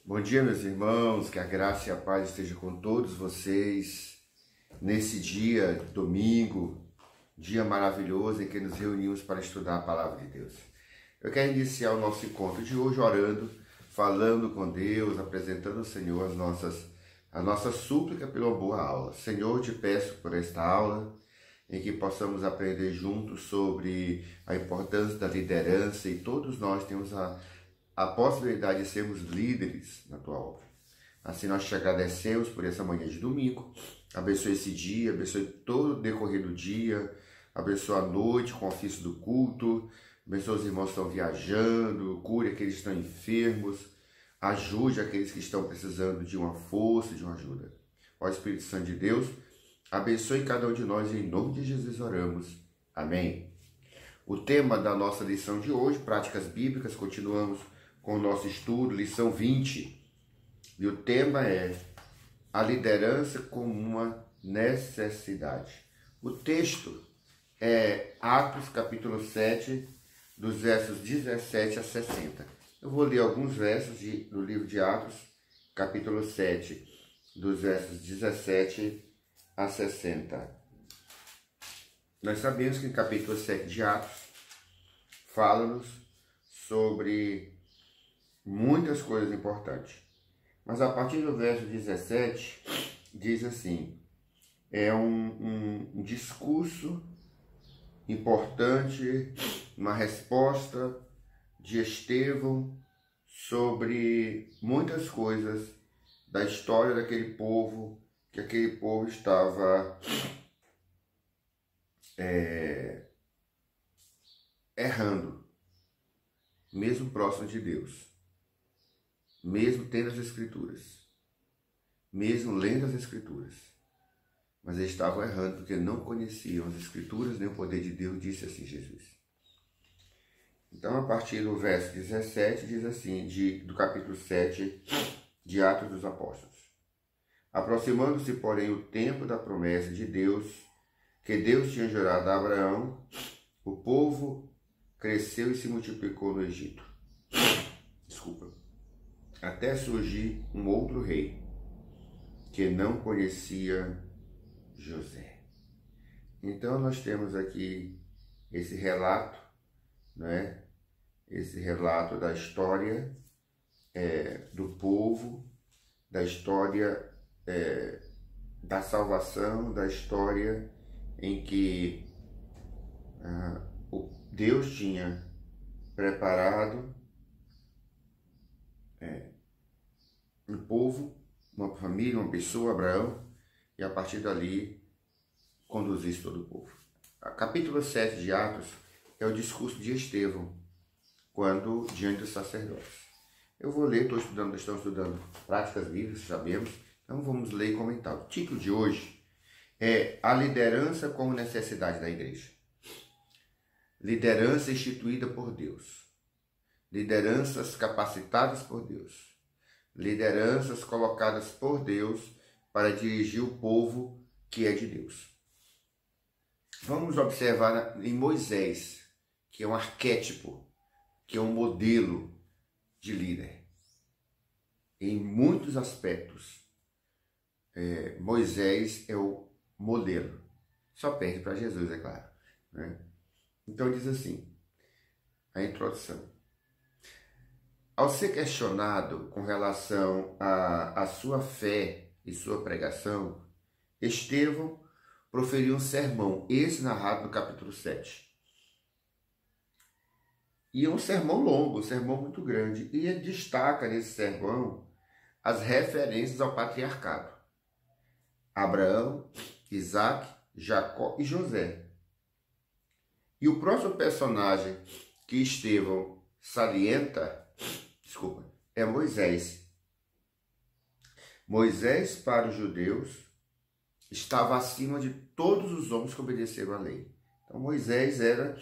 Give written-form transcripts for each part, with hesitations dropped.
Bom dia, meus irmãos, que a graça e a paz esteja com todos vocês nesse dia, domingo, dia maravilhoso em que nos reunimos para estudar a palavra de Deus. Eu quero iniciar o nosso encontro de hoje orando, falando com Deus, apresentando ao Senhor a nossa súplica pela boa aula. Senhor, eu te peço por esta aula, em que possamos aprender juntos sobre a importância da liderança e todos nós temos a possibilidade de sermos líderes na tua obra. Assim nós te agradecemos por essa manhã de domingo. Abençoe esse dia, abençoe todo o decorrer do dia, abençoe a noite com o ofício do culto, abençoe os irmãos que estão viajando, cure aqueles que estão enfermos, ajude aqueles que estão precisando de uma força, de uma ajuda. Ó Espírito Santo de Deus, abençoe cada um de nós e em nome de Jesus oramos. Amém. O tema da nossa lição de hoje, práticas bíblicas, continuamos com o nosso estudo, lição 20. E o tema é a liderança como uma necessidade. O texto é Atos capítulo 7, dos versos 17 a 60. Eu vou ler alguns versos do livro de Atos, capítulo 7, dos versos 17 a 60. Nós sabemos que no capítulo 7 de Atos fala-nos sobre muitas coisas importantes. Mas a partir do verso 17, diz assim, é um discurso importante, uma resposta de Estevão sobre muitas coisas da história daquele povo, que aquele povo estava errando, mesmo próximo de Deus, mesmo tendo as Escrituras, mesmo lendo as Escrituras, mas eles estavam errando porque não conheciam as Escrituras nem o poder de Deus, disse assim Jesus. Então, a partir do verso 17, diz assim, do capítulo 7 de Atos dos Apóstolos. Aproximando-se, porém, o tempo da promessa de Deus, que Deus tinha jurado a Abraão, o povo cresceu e se multiplicou no Egito. Até surgir um outro rei, que não conhecia José. Então nós temos aqui esse relato, né? Esse relato da história do povo, da história da salvação, da história em que Deus tinha preparado um povo, uma família, uma pessoa, Abraão, e a partir dali conduzisse todo o povo. Capítulo 7 de Atos é o discurso de Estevão, quando diante dos sacerdotes. Eu vou ler, estamos estudando práticas bíblicas, sabemos, então vamos ler e comentar. O título de hoje é a liderança como necessidade da igreja. Liderança instituída por Deus. Lideranças capacitadas por Deus. Lideranças colocadas por Deus para dirigir o povo que é de Deus. Vamos observar em Moisés, que é um arquétipo, que é um modelo de líder. Em muitos aspectos, Moisés é o modelo. Só perde para Jesus, é claro, né? Então diz assim, a introdução. Ao ser questionado com relação à sua fé e sua pregação, Estevão proferiu um sermão, esse narrado no capítulo 7. E é um sermão longo, um sermão muito grande. E ele destaca nesse sermão as referências ao patriarcado. Abraão, Isaac, Jacó e José. E o próximo personagem que Estevão salienta é Moisés. Moisés, para os judeus, estava acima de todos os homens que obedeceram à lei. Então, Moisés era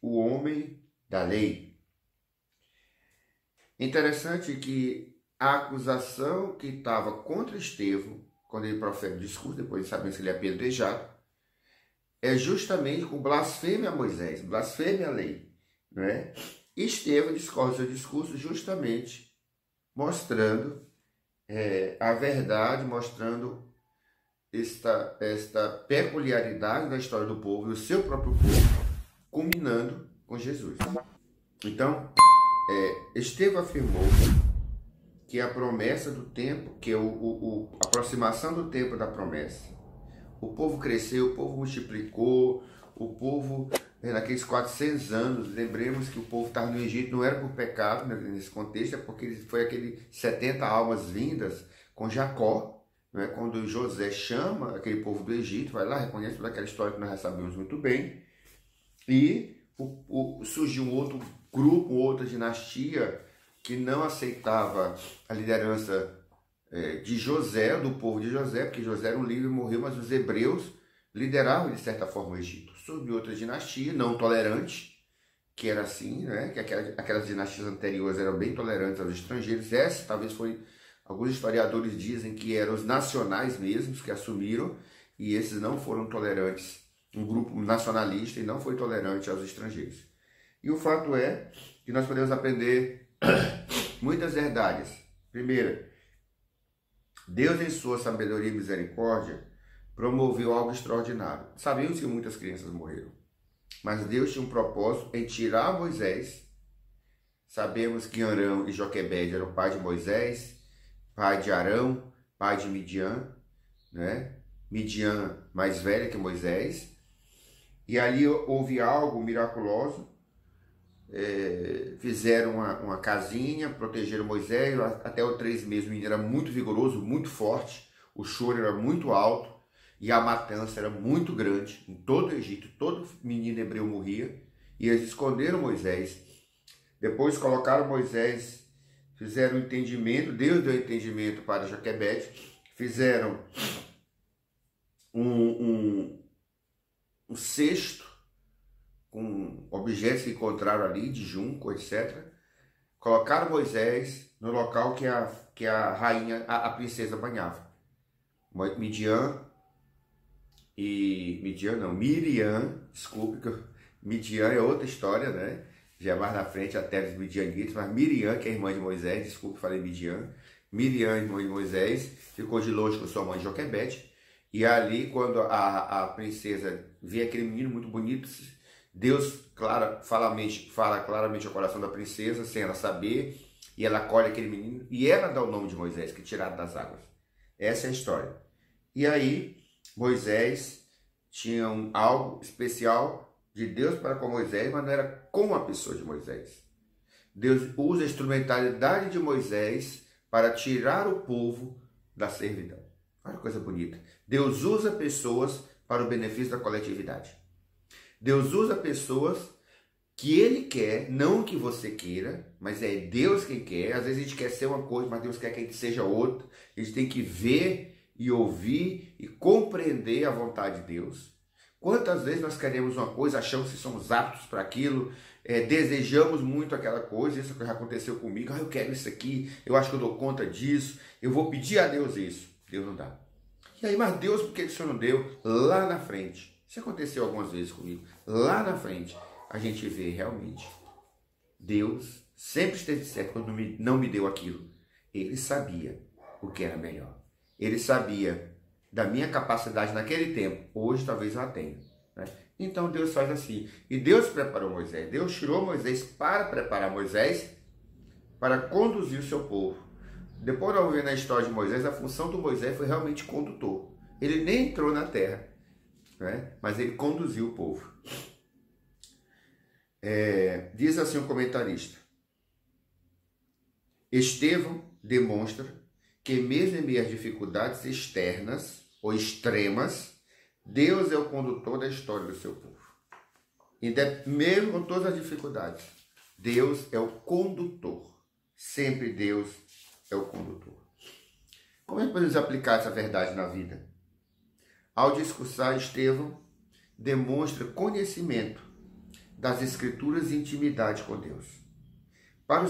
o homem da lei. Interessante que a acusação que estava contra Estevão, quando ele profere o discurso, depois sabemos que ele é apedrejado, é justamente com blasfêmia a Moisés, blasfêmia à lei, não é? Estevão discorre seu discurso justamente mostrando a verdade, mostrando esta peculiaridade da história do povo e o seu próprio povo, culminando com Jesus. Então, Estevão afirmou que a promessa do tempo, que é a aproximação do tempo da promessa, o povo cresceu, o povo multiplicou, o povo, naqueles 400 anos, lembremos que o povo estava no Egito, não era por pecado, né, nesse contexto, é porque foi aquele 70 almas vindas com Jacó, né, quando José chama aquele povo do Egito, vai lá, reconhece toda aquela história que nós já sabemos muito bem, e surgiu um outro grupo, outra dinastia, que não aceitava a liderança de José, do povo de José, porque José era um líder e morreu, mas os hebreus lideravam de certa forma o Egito. Surgiu outra dinastia não tolerante, que era assim, né? Que aquelas dinastias anteriores eram bem tolerantes aos estrangeiros. Essa talvez foi, alguns historiadores dizem que eram os nacionais mesmos que assumiram, e esses não foram tolerantes, um grupo nacionalista, e não foi tolerante aos estrangeiros. E o fato é que nós podemos aprender muitas verdades. Primeira, Deus, em sua sabedoria e misericórdia, promoveu algo extraordinário. Sabíamos que muitas crianças morreram, mas Deus tinha um propósito em tirar Moisés. Sabemos que Arão e Joquebede eram pai de Moisés, pai de Arão, pai de Midian, né? Midian mais velha que Moisés. E ali houve algo miraculoso. Fizeram uma casinha, protegeram Moisés, até os 3 meses o menino era muito vigoroso, muito forte, o choro era muito alto e a matança era muito grande em todo o Egito, todo menino hebreu morria, e eles esconderam Moisés. Depois colocaram Moisés, fizeram um entendimento, Deus deu entendimento para Joquebede, fizeram um cesto com objetos que encontraram ali, de junco, etc. Colocaram Moisés no local que a rainha, a princesa banhava. Miriam, desculpe, Midian é outra história, né? Já mais na frente, até os midianitas, mas Miriam, que é irmã de Moisés, desculpe, falei Midian. Miriam, irmã de Moisés, ficou de longe com sua mãe Joquebede. E ali, quando a princesa vê aquele menino muito bonito, Deus fala claramente ao coração da princesa, sem ela saber, e ela acolhe aquele menino, e ela dá o nome de Moisés, que é tirado das águas. Essa é a história. E aí, Moisés tinha algo especial de Deus para com Moisés, mas não era com a pessoa de Moisés. Deus usa a instrumentalidade de Moisés para tirar o povo da servidão. Olha que coisa bonita. Deus usa pessoas para o benefício da coletividade. Deus usa pessoas que Ele quer, não que você queira, mas é Deus quem quer. Às vezes a gente quer ser uma coisa, mas Deus quer que a gente seja outra. A gente tem que ver e ouvir e compreender a vontade de Deus. Quantas vezes nós queremos uma coisa, achamos que somos aptos para aquilo, desejamos muito aquela coisa, isso já aconteceu comigo, eu quero isso aqui, eu acho que eu dou conta disso, eu vou pedir a Deus isso. Deus não dá. E aí, mas Deus, por que o Senhor não deu? Lá na frente. Isso aconteceu algumas vezes comigo. Lá na frente, a gente vê realmente. Deus sempre esteve certo quando não me deu aquilo. Ele sabia o que era melhor. Ele sabia da minha capacidade naquele tempo. Hoje talvez eu a tenha. Né? Então Deus faz assim. E Deus preparou Moisés. Deus tirou Moisés para preparar Moisés para conduzir o seu povo. Depois de ver na história de Moisés, a função do Moisés foi realmente condutor. Ele nem entrou na terra, né? Mas ele conduziu o povo. Diz assim o comentarista: Estevão demonstra que mesmo em meio às dificuldades externas ou extremas, Deus é o condutor da história do seu povo. Mesmo com todas as dificuldades, Deus é o condutor. Sempre Deus é o condutor. Como é que podemos aplicar essa verdade na vida? Ao discursar, Estevão demonstra conhecimento das Escrituras e intimidade com Deus. Para que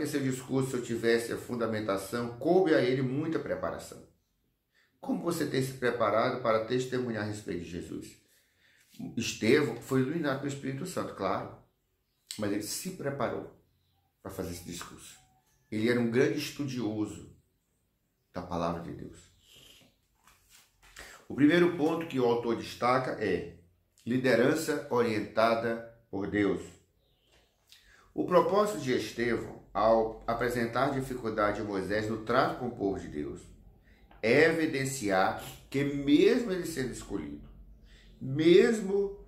seu discurso tivesse a fundamentação, coube a ele muita preparação. Como você tem se preparado para testemunhar a respeito de Jesus? Estevão foi iluminado pelo Espírito Santo, claro, mas ele se preparou para fazer esse discurso. ele era um grande estudioso da palavra de Deus. O primeiro ponto que o autor destaca é liderança orientada por Deus. O propósito de Estevão, ao apresentar a dificuldade de Moisés no trato com o povo de Deus, é evidenciar que mesmo ele sendo escolhido, mesmo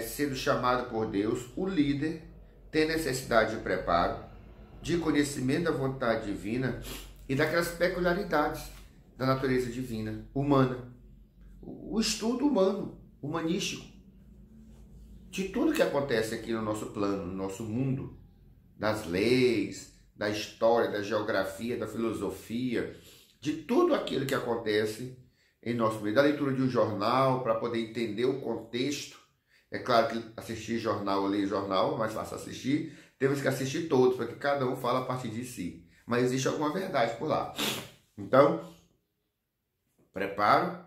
sendo chamado por Deus, o líder tem necessidade de preparo, de conhecimento da vontade divina e daquelas peculiaridades da natureza divina, humana. O estudo humano, humanístico, de tudo que acontece aqui no nosso plano, no nosso mundo, das leis, da história, da geografia, da filosofia, de tudo aquilo que acontece em nosso meio, da leitura de um jornal para poder entender o contexto. É claro que assistir jornal ou ler jornal é mais fácil assistir, temos que assistir todos, para que cada um fale a partir de si. Mas existe alguma verdade por lá. Então, preparo,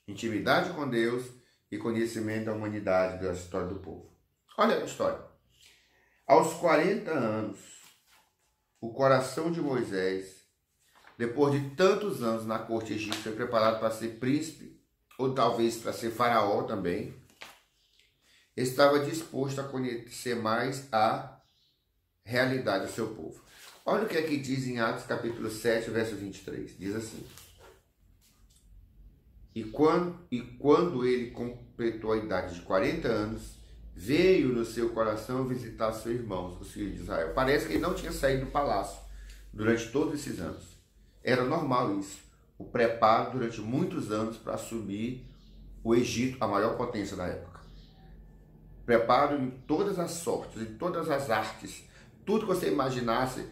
intimidade com Deus e conhecimento da humanidade, da história do povo. Olha a história. Aos 40 anos, o coração de Moisés, depois de tantos anos na corte egípcia, foi preparado para ser príncipe, ou talvez para ser faraó também, estava disposto a conhecer mais a realidade do seu povo. Olha o que aqui diz em Atos capítulo 7, verso 23. Diz assim: E quando ele completou a idade de 40 anos, veio no seu coração visitar seus irmãos, os filhos de Israel. Parece que ele não tinha saído do palácio durante todos esses anos. Era normal isso. O preparo durante muitos anos para assumir o Egito, a maior potência da época. Preparo em todas as sortes, em todas as artes, tudo que você imaginasse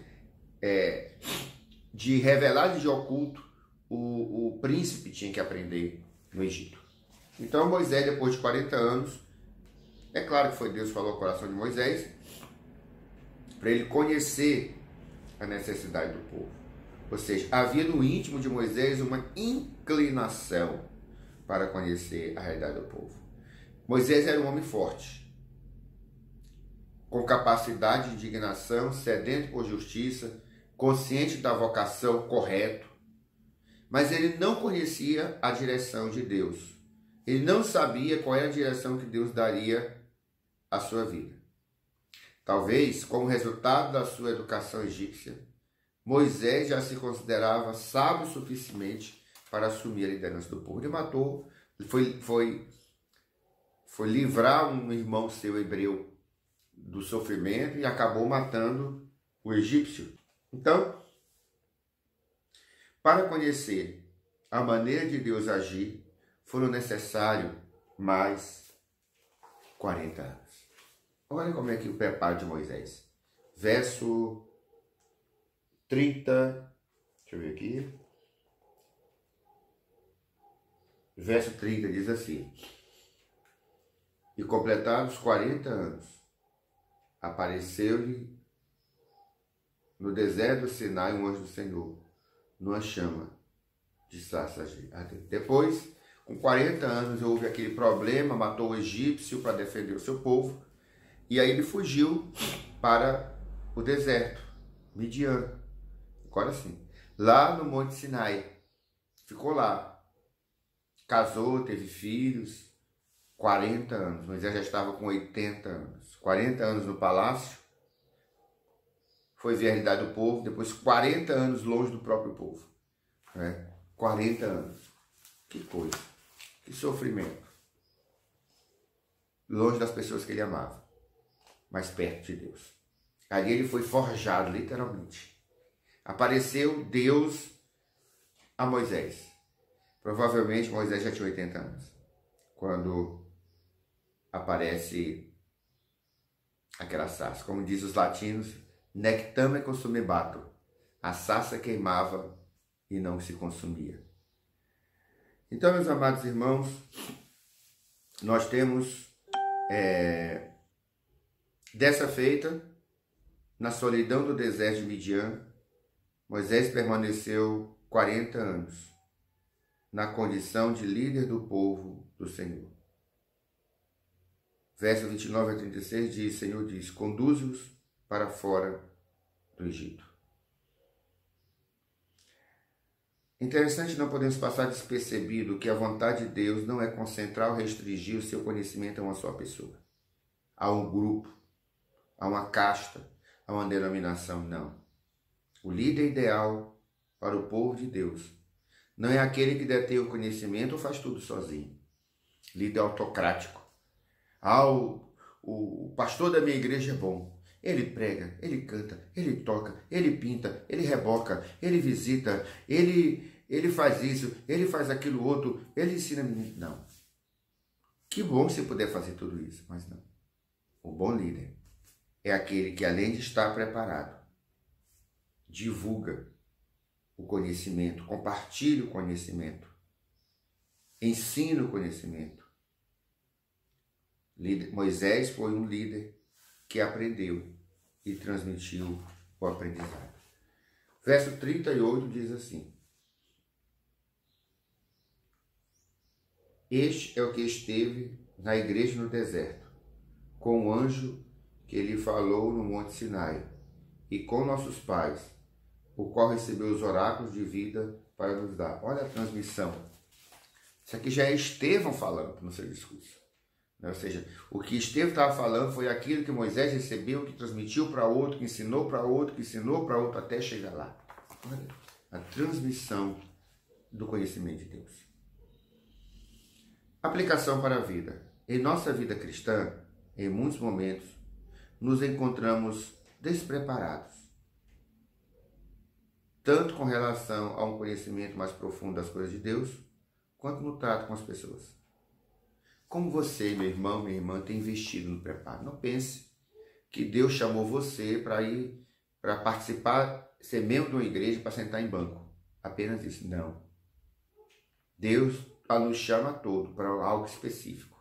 de revelar de oculto, o príncipe tinha que aprender no Egito. Então Moisés, depois de 40 anos, é claro que foi Deus que falou ao coração de Moisés, para ele conhecer a necessidade do povo. Ou seja, havia no íntimo de Moisés uma inclinação para conhecer a realidade do povo. Moisés era um homem forte, com capacidade de indignação, sedento por justiça, consciente da vocação correta, mas ele não conhecia a direção de Deus. Ele não sabia qual era a direção que Deus daria à sua vida. Talvez, como resultado da sua educação egípcia, Moisés já se considerava sábio o suficiente para assumir a liderança do povo. Ele foi livrar um irmão seu hebreu do sofrimento e acabou matando o egípcio. Então, para conhecer a maneira de Deus agir, foram necessários mais 40 anos. Olha como é que o preparo de Moisés. Verso 30, deixa eu ver aqui. Verso 30 diz assim: E completados 40 anos, apareceu-lhe no deserto do Sinai um anjo do Senhor, numa chama de sarça ardente. Depois, com 40 anos, houve aquele problema, matou o egípcio para defender o seu povo, e aí ele fugiu para o deserto, Midian. Agora sim, lá no Monte Sinai, ficou lá, casou, teve filhos, 40 anos, Moisés já estava com 80 anos, 40 anos no palácio, foi ver a realidade do povo, depois 40 anos longe do próprio povo, né? 40 anos, que coisa, que sofrimento, longe das pessoas que ele amava, mas perto de Deus. Ali ele foi forjado, literalmente. Apareceu Deus a Moisés. Provavelmente Moisés já tinha 80 anos, quando aparece aquela sarça. Como diz os latinos, nectame consumebato. A sarça queimava e não se consumia. Então, meus amados irmãos, nós temos dessa feita, na solidão do deserto de Midian, Moisés permaneceu 40 anos na condição de líder do povo do Senhor. Verso 29 a 36 diz: Senhor diz, conduze-os para fora do Egito. Interessante, não podemos passar despercebido que a vontade de Deus não é concentrar ou restringir o seu conhecimento a uma só pessoa, a um grupo, a uma casta, a uma denominação, não. O líder ideal para o povo de Deus não é aquele que detém o conhecimento ou faz tudo sozinho. Líder autocrático. O pastor da minha igreja é bom. Ele prega, ele canta, ele toca, ele pinta, ele reboca, ele visita, ele faz isso, ele faz aquilo outro, ele ensina. Não. Que bom se puder fazer tudo isso, mas não. O bom líder é aquele que, além de estar preparado, divulga o conhecimento, compartilha o conhecimento, ensina o conhecimento. Moisés foi um líder que aprendeu e transmitiu o aprendizado. Verso 38 diz assim: Este é o que esteve na igreja no deserto, com o anjo que lhe falou no monte Sinai, e com nossos pais, o qual recebeu os oráculos de vida para nos dar. Olha a transmissão. Isso aqui já é Estevão falando no seu discurso. Ou seja, o que Estevão estava falando foi aquilo que Moisés recebeu, que transmitiu para outro, que ensinou para outro, que ensinou para outro, até chegar lá. Olha a transmissão do conhecimento de Deus. Aplicação para a vida. Em nossa vida cristã, em muitos momentos, nos encontramos despreparados, tanto com relação a um conhecimento mais profundo das coisas de Deus, quanto no trato com as pessoas. Como você, meu irmão, minha irmã, tem investido no preparo? Não pense que Deus chamou você para participar, ser membro de uma igreja para sentar em banco. Apenas isso. Não. Deus nos chama a todos para algo específico.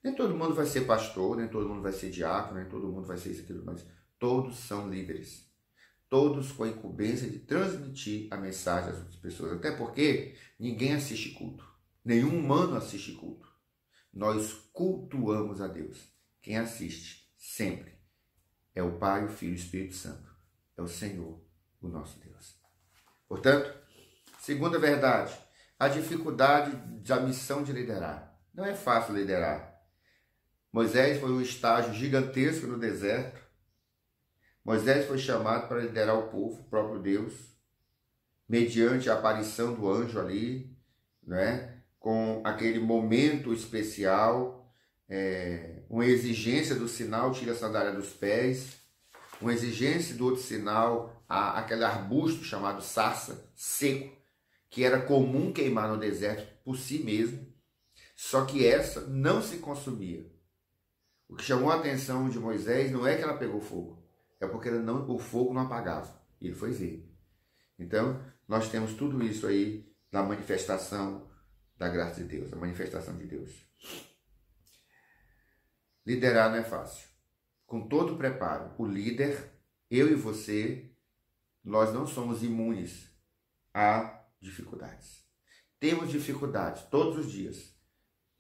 Nem todo mundo vai ser pastor, nem todo mundo vai ser diácono, nem todo mundo vai ser isso, aquilo, mas todos são líderes. Todos com a incumbência de transmitir a mensagem às outras pessoas. Até porque ninguém assiste culto. Nenhum humano assiste culto. Nós cultuamos a Deus. Quem assiste sempre é o Pai, o Filho e o Espírito Santo. É o Senhor, o nosso Deus. Portanto, segunda verdade, a dificuldade da missão de liderar. Não é fácil liderar. Moisés foi um estágio gigantesco no deserto. Moisés foi chamado para liderar o povo, o próprio Deus, mediante a aparição do anjo ali, né? Com aquele momento especial, uma exigência do sinal, tira a sandália dos pés, uma exigência do outro sinal, aquele arbusto chamado sarça, seco, que era comum queimar no deserto por si mesmo, só que essa não se consumia. O que chamou a atenção de Moisés não é que ela pegou fogo, é porque o fogo não apagava, e ele foi ver. Então, nós temos tudo isso aí na manifestação da graça de Deus, a manifestação de Deus. Liderar não é fácil. Com todo o preparo, o líder, eu e você, nós não somos imunes a dificuldades. Temos dificuldades todos os dias,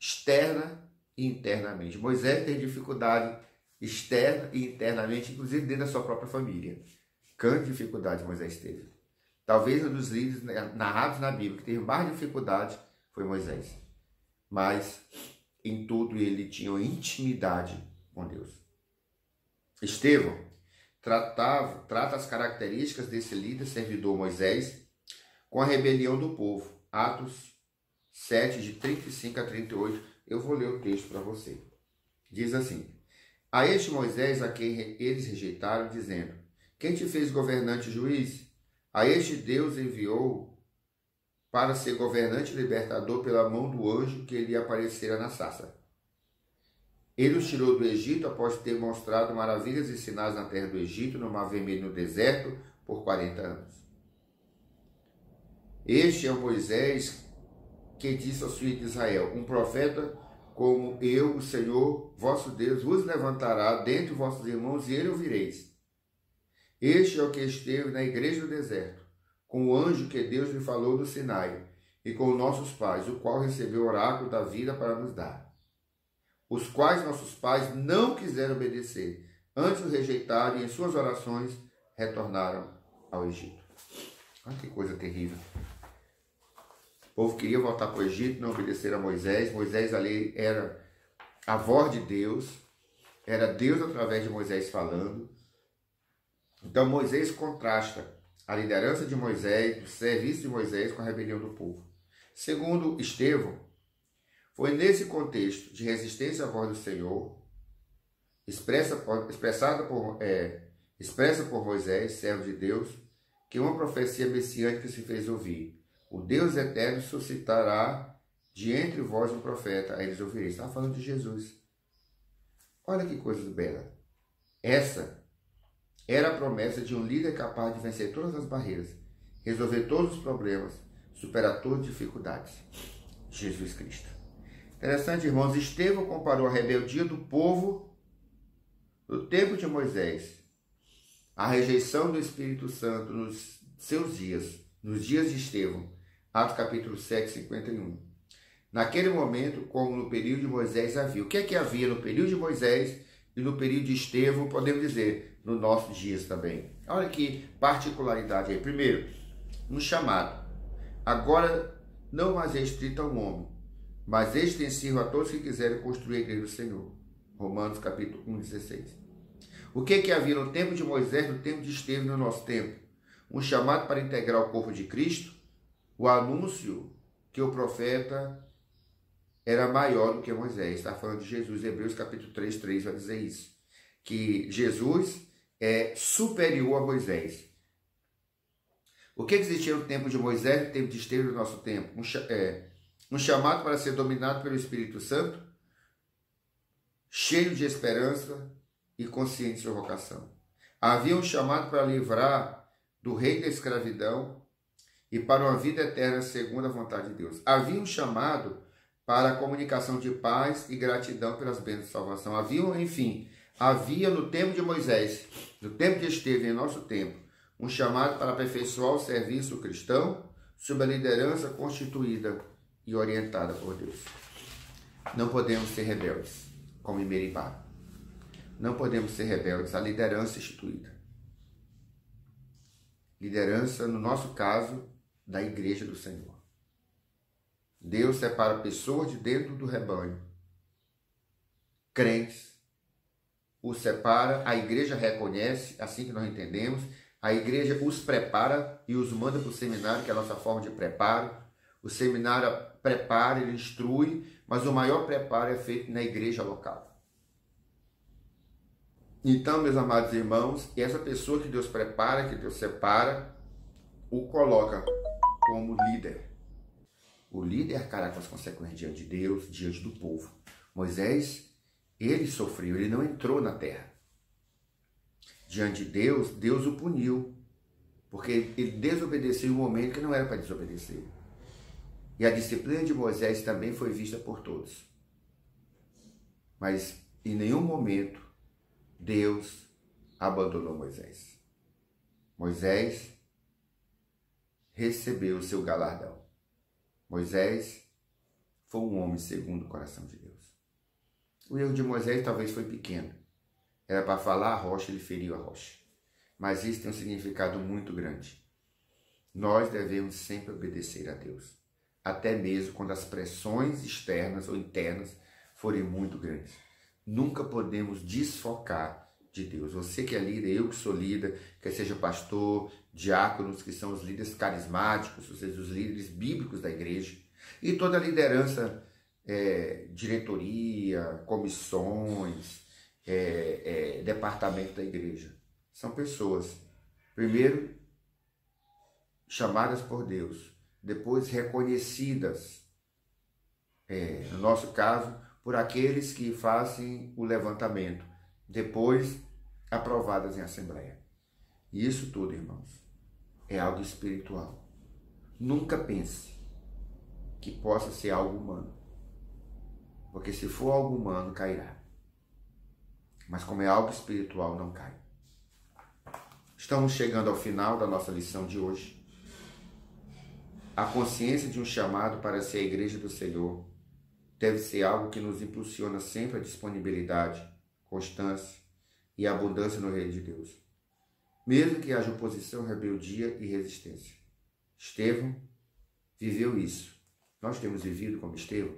externa e internamente. Moisés tem dificuldade externa e internamente, inclusive dentro da sua própria família. Quanta dificuldade Moisés teve. Talvez um dos líderes narrados na Bíblia que teve mais dificuldade foi Moisés. Mas em tudo ele tinha uma intimidade com Deus. Estevão trata as características desse líder servidor Moisés com a rebelião do povo. Atos 7, de 35 a 38. Eu vou ler o texto para você. Diz assim: A este Moisés a quem eles rejeitaram, dizendo: Quem te fez governante e juiz? A este Deus enviou para ser governante e libertador pela mão do anjo que lhe aparecera na sarça. Ele os tirou do Egito após ter mostrado maravilhas e sinais na terra do Egito, no Mar Vermelho, no deserto, por 40 anos. Este é o Moisés que disse aos filhos de Israel: Um profeta como eu, o Senhor, vosso Deus, vos levantará dentre vossos irmãos e ele ouvireis. Este é o que esteve na igreja do deserto, com o anjo que Deus lhe falou no Sinai, e com nossos pais, o qual recebeu o oráculo da vida para nos dar, os quais nossos pais não quiseram obedecer, antes o rejeitaram e em suas orações retornaram ao Egito. Olha que coisa terrível. povo queria voltar para o Egito, não obedeceram a Moisés. Moisés ali era a voz de Deus, era Deus através de Moisés falando. Então Moisés contrasta a liderança de Moisés, o serviço de Moisés com a rebelião do povo. Segundo Estevão, foi nesse contexto de resistência à voz do Senhor, expressa por Moisés, servo de Deus, que uma profecia messiânica se fez ouvir. O Deus eterno suscitará de entre vós um profeta, a eles ouvireis. Estava falando de Jesus. Olha que coisa bela. Essa era a promessa de um líder capaz de vencer todas as barreiras, resolver todos os problemas, superar todas as dificuldades. Jesus Cristo. Interessante, irmãos, Estevão comparou a rebeldia do povo no tempo de Moisés, a rejeição do Espírito Santo nos seus dias, nos dias de Estevão, Atos capítulo 7, 51. Naquele momento, como no período de Moisés havia. O que é que havia no período de Moisés e no período de Estevão, podemos dizer, nos nossos dias também. Olha que particularidade aí. Primeiro, um chamado. Agora, não mais restrito ao homem, mas extensivo a todos que quiserem construir a igreja do Senhor. Romanos capítulo 1, 16. O que é que havia no tempo de Moisés, no tempo de Estevão e no nosso tempo? Um chamado para integrar o corpo de Cristo, o anúncio que o profeta era maior do que Moisés. Está falando de Jesus, Hebreus capítulo 3, 3 vai dizer isso. Que Jesus é superior a Moisés. O que existia no tempo de Moisés, no tempo de Estevão e no nosso tempo? Um chamado para ser dominado pelo Espírito Santo, cheio de esperança e consciente de sua vocação. Havia um chamado para livrar do rei da escravidão e para uma vida eterna segundo a vontade de Deus. Havia um chamado para a comunicação de paz e gratidão pelas bênçãos de salvação. Havia no tempo de Moisés, no tempo de Estevão e no nosso tempo, um chamado para aperfeiçoar o serviço cristão sob a liderança constituída e orientada por Deus. Não podemos ser rebeldes, como em Meribá. Não podemos ser rebeldes à liderança instituída. Liderança, no nosso caso, da igreja do Senhor. Deus separa pessoas de dentro do rebanho. Crentes. Os separa, a igreja reconhece, assim que nós entendemos. A igreja os prepara e os manda para o seminário, que é a nossa forma de preparo. O seminário prepara, ele instrui, mas o maior preparo é feito na igreja local. Então, meus amados irmãos, essa pessoa que Deus prepara, que Deus separa, o coloca como líder. O líder arcará com as consequências diante de Deus, diante do povo. Moisés, ele sofreu, ele não entrou na terra. Diante de Deus, Deus o puniu, porque ele desobedeceu em um momento que não era para desobedecer. E a disciplina de Moisés também foi vista por todos. Mas em nenhum momento Deus abandonou Moisés. Moisés recebeu o seu galardão. Moisés foi um homem segundo o coração de Deus. O erro de Moisés talvez foi pequeno. Era para falar a rocha, ele feriu a rocha. Mas isso tem um significado muito grande. Nós devemos sempre obedecer a Deus. Até mesmo quando as pressões externas ou internas forem muito grandes. Nunca podemos desfocar de Deus. Você que é líder, eu que sou líder, quer seja pastor, diáconos, que são os líderes carismáticos, ou seja, os líderes bíblicos da igreja, e toda a liderança, diretoria, comissões, departamento da igreja. São pessoas, primeiro, chamadas por Deus, depois reconhecidas, no nosso caso, por aqueles que fazem o levantamento, depois aprovadas em assembleia. E isso tudo, irmãos, é algo espiritual. Nunca pense que possa ser algo humano, porque se for algo humano, cairá. Mas como é algo espiritual, não cai. Estamos chegando ao final da nossa lição de hoje. A consciência de um chamado para ser a igreja do Senhor deve ser algo que nos impulsiona sempre a disponibilidade, constância e abundância no reino de Deus. Mesmo que haja oposição, rebeldia e resistência. Estevão viveu isso Nós temos vivido como Estevão?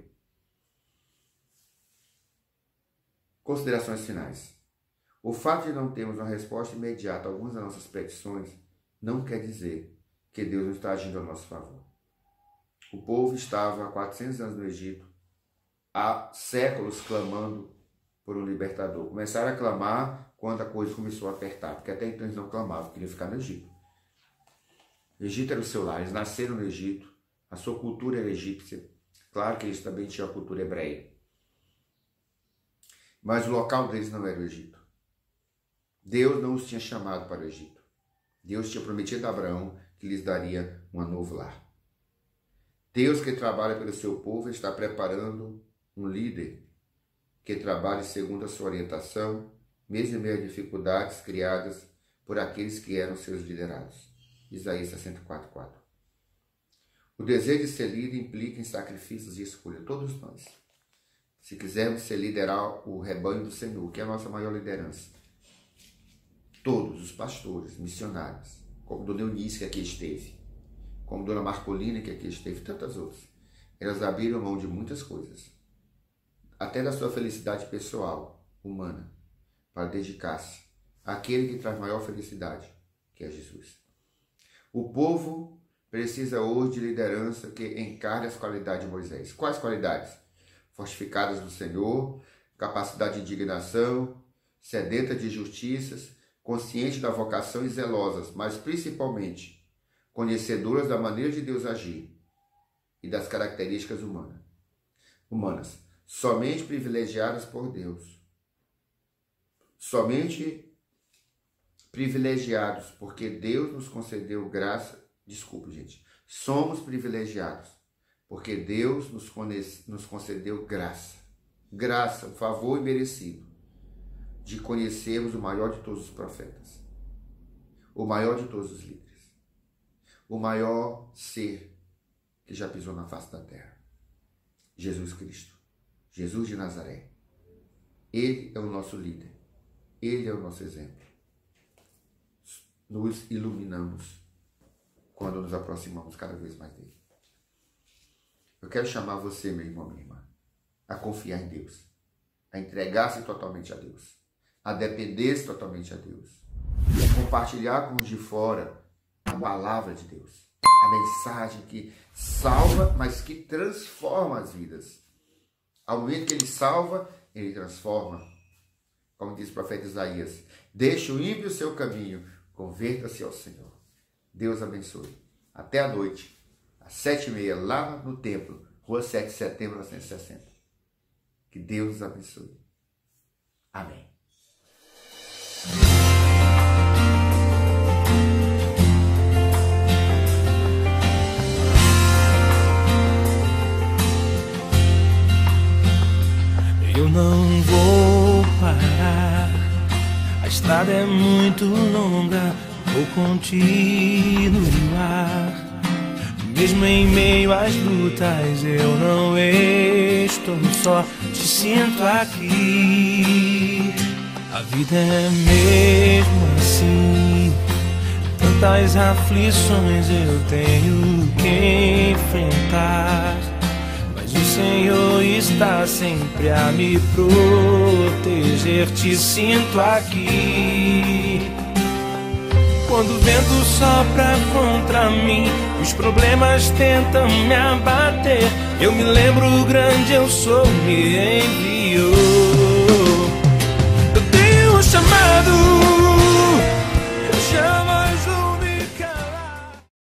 Considerações finais. O fato de não termos uma resposta imediata a algumas das nossas petições não quer dizer que Deus não está agindo a nosso favor. O povo estava há 400 anos no Egito, há séculos clamando por um libertador. Começaram a clamar quando a coisa começou a apertar, porque até então eles não clamavam, queriam ficar no Egito. O Egito era o seu lar, eles nasceram no Egito, a sua cultura era egípcia. Claro que eles também tinham a cultura hebreia. Mas o local deles não era o Egito. Deus não os tinha chamado para o Egito. Deus tinha prometido a Abraão que lhes daria um novo lar. Deus que trabalha pelo seu povo está preparando um líder que trabalhe segundo a sua orientação, mesmo em meio a dificuldades criadas por aqueles que eram seus liderados. Isaías 64:4. O desejo de ser líder implica em sacrifícios de escolha. Todos nós. Se quisermos ser liderar o rebanho do Senhor, que é a nossa maior liderança. Todos os pastores, missionários, como Dona Eunice que aqui esteve, como Dona Marcolina que aqui esteve, tantas outras, elas abriram mão de muitas coisas, até da sua felicidade pessoal, humana, para dedicar-se àquele que traz maior felicidade, que é Jesus. O povo precisa hoje de liderança que encarne as qualidades de Moisés. Quais qualidades? Fortificadas no Senhor, capacidade de indignação, sedenta de justiças, consciente da vocação e zelosas, mas principalmente conhecedoras da maneira de Deus agir e das características humanas. Somente privilegiadas por Deus. Somente privilegiados porque Deus nos concedeu graça. Desculpe, gente. Somos privilegiados porque Deus nos concedeu graça. Graça, um favor imerecido de conhecermos o maior de todos os profetas, o maior de todos os líderes, o maior ser que já pisou na face da terra, Jesus Cristo, Jesus de Nazaré. Ele é o nosso líder, ele é o nosso exemplo. Nos iluminamos quando nos aproximamos cada vez mais dele. Eu quero chamar você, meu irmão, minha irmã, a confiar em Deus, a entregar-se totalmente a Deus, a depender-se totalmente a Deus, a compartilhar com os de fora a palavra de Deus, a mensagem que salva, mas que transforma as vidas. Ao momento que ele salva, ele transforma. Como diz o profeta Isaías, deixe o ímpio o seu caminho, converta-se ao Senhor. Deus abençoe. Até a noite, às 7h30, lá no templo, Rua 7 de Setembro, 1960. Que Deus nos abençoe. Amém. Eu não vou parar, a estrada é muito longa, vou continuar. Mesmo em meio às lutas, eu não estou só, te sinto aqui. A vida é mesmo assim, tantas aflições eu tenho que enfrentar. Mas o Senhor está sempre a me proteger, te sinto aqui. Quando o vento sopra contra mim, os problemas tentam me abater, eu me lembro, o grande eu sou me enviou.